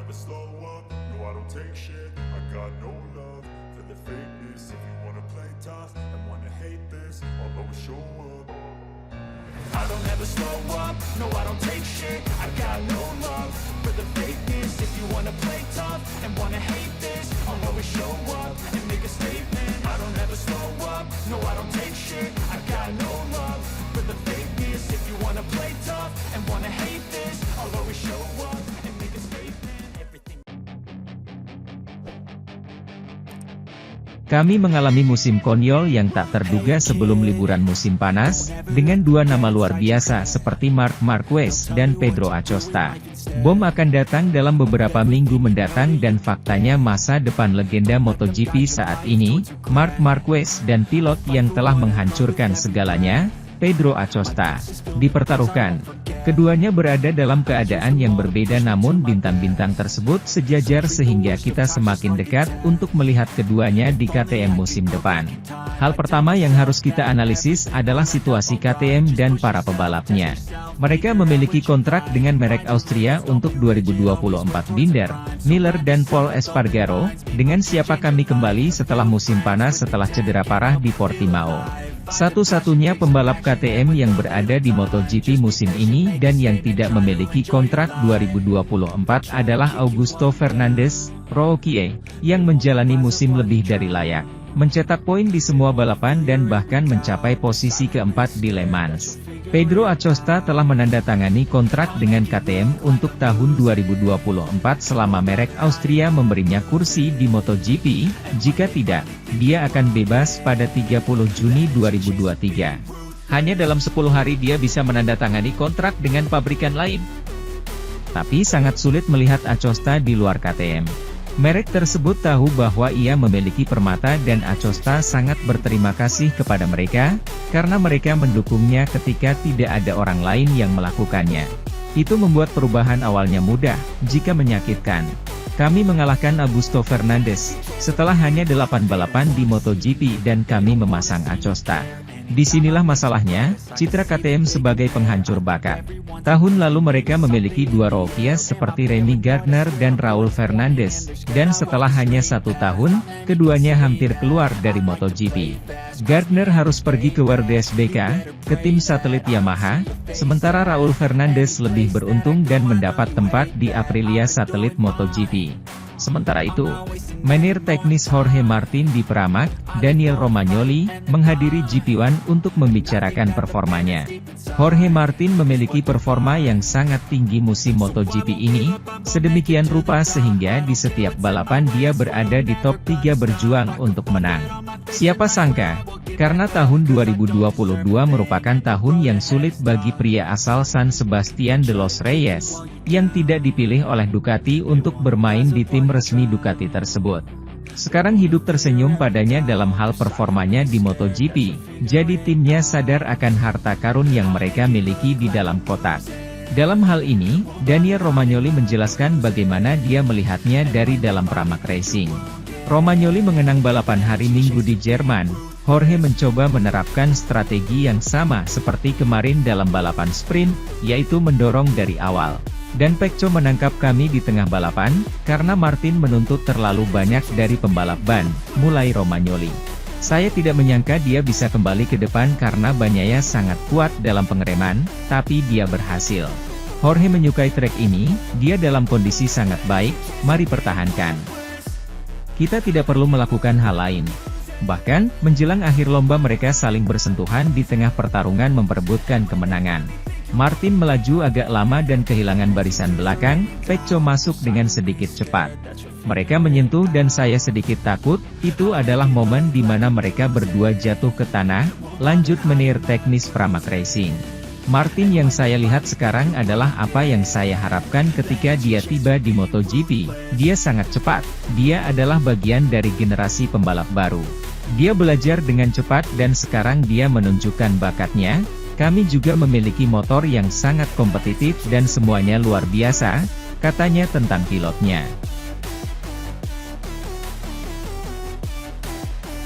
never slow up, no I don't take shit. I got no love for the fakeness. If you wanna play tough and wanna hate this, I'll always show up. I don't ever slow up, no I don't take shit. I got no love for the fakeness. If you wanna play tough and wanna hate this, I'll always show up and make a statement. I don't ever slow up, no I don't take shit. I got no love for the fakeness. If you wanna play tough and wanna hate this, I'll always show up and make a statement. Everything. Kami mengalami musim konyol yang tak terduga sebelum liburan musim panas, dengan dua nama luar biasa seperti Marc Marquez dan Pedro Acosta. Bom akan datang dalam beberapa minggu mendatang dan faktanya masa depan legenda MotoGP saat ini, Marc Marquez dan pilot yang telah menghancurkan segalanya, Pedro Acosta, dipertaruhkan. Keduanya berada dalam keadaan yang berbeda namun bintang-bintang tersebut sejajar sehingga kita semakin dekat untuk melihat keduanya di KTM musim depan. Hal pertama yang harus kita analisis adalah situasi KTM dan para pebalapnya. Mereka memiliki kontrak dengan merek Austria untuk 2024 Binder, Miller dan Paul Espargaro, dengan siapa kami kembali setelah musim panas setelah cedera parah di Portimao. Satu-satunya pembalap KTM yang berada di MotoGP musim ini dan yang tidak memiliki kontrak 2024 adalah Augusto Fernandes, Rookie, yang menjalani musim lebih dari layak, mencetak poin di semua balapan dan bahkan mencapai posisi keempat di Le Mans. Pedro Acosta telah menandatangani kontrak dengan KTM untuk tahun 2024 selama merek Austria memberinya kursi di MotoGP, jika tidak, dia akan bebas pada 30 Juni 2023. Hanya dalam 10 hari dia bisa menandatangani kontrak dengan pabrikan lain. Tapi sangat sulit melihat Acosta di luar KTM. Merek tersebut tahu bahwa ia memiliki permata dan Acosta sangat berterima kasih kepada mereka, karena mereka mendukungnya ketika tidak ada orang lain yang melakukannya. Itu membuat perubahan awalnya mudah, jika menyakitkan. Kami mengalahkan Augusto Fernandes, setelah hanya 8 balapan di MotoGP dan kami memasang Acosta. Disinilah masalahnya, citra KTM sebagai penghancur bakat. Tahun lalu mereka memiliki dua rookies seperti Remy Gardner dan Raul Fernandez, dan setelah hanya 1 tahun, keduanya hampir keluar dari MotoGP. Gardner harus pergi ke WRDSBK, ke tim satelit Yamaha, sementara Raul Fernandez lebih beruntung dan mendapat tempat di Aprilia satelit MotoGP. Sementara itu, manajer teknis Jorge Martin di Pramac, Daniel Romagnoli, menghadiri GP1 untuk membicarakan performanya. Jorge Martin memiliki performa yang sangat tinggi musim MotoGP ini, sedemikian rupa sehingga di setiap balapan dia berada di top 3 berjuang untuk menang. Siapa sangka, karena tahun 2022 merupakan tahun yang sulit bagi pria asal San Sebastian de los Reyes, yang tidak dipilih oleh Ducati untuk bermain di tim resmi Ducati tersebut. Sekarang hidup tersenyum padanya dalam hal performanya di MotoGP, jadi timnya sadar akan harta karun yang mereka miliki di dalam kotak. Dalam hal ini, Daniel Romagnoli menjelaskan bagaimana dia melihatnya dari dalam Pramac Racing. Romagnoli mengenang balapan hari Minggu di Jerman. Jorge mencoba menerapkan strategi yang sama seperti kemarin dalam balapan sprint, yaitu mendorong dari awal. Dan Pecco menangkap kami di tengah balapan, karena Martin menuntut terlalu banyak dari pembalap ban, mulai Romagnoli. Saya tidak menyangka dia bisa kembali ke depan karena Bagnaia sangat kuat dalam pengereman, tapi dia berhasil. Jorge menyukai trek ini, dia dalam kondisi sangat baik, mari pertahankan. Kita tidak perlu melakukan hal lain. Bahkan, menjelang akhir lomba mereka saling bersentuhan di tengah pertarungan memperebutkan kemenangan. Martin melaju agak lama dan kehilangan barisan belakang, Pecco masuk dengan sedikit cepat. Mereka menyentuh dan saya sedikit takut, itu adalah momen di mana mereka berdua jatuh ke tanah, lanjut menir teknis Pramac Racing. Martin yang saya lihat sekarang adalah apa yang saya harapkan ketika dia tiba di MotoGP, dia sangat cepat, dia adalah bagian dari generasi pembalap baru. Dia belajar dengan cepat dan sekarang dia menunjukkan bakatnya. Kami juga memiliki motor yang sangat kompetitif dan semuanya luar biasa, katanya tentang pilotnya.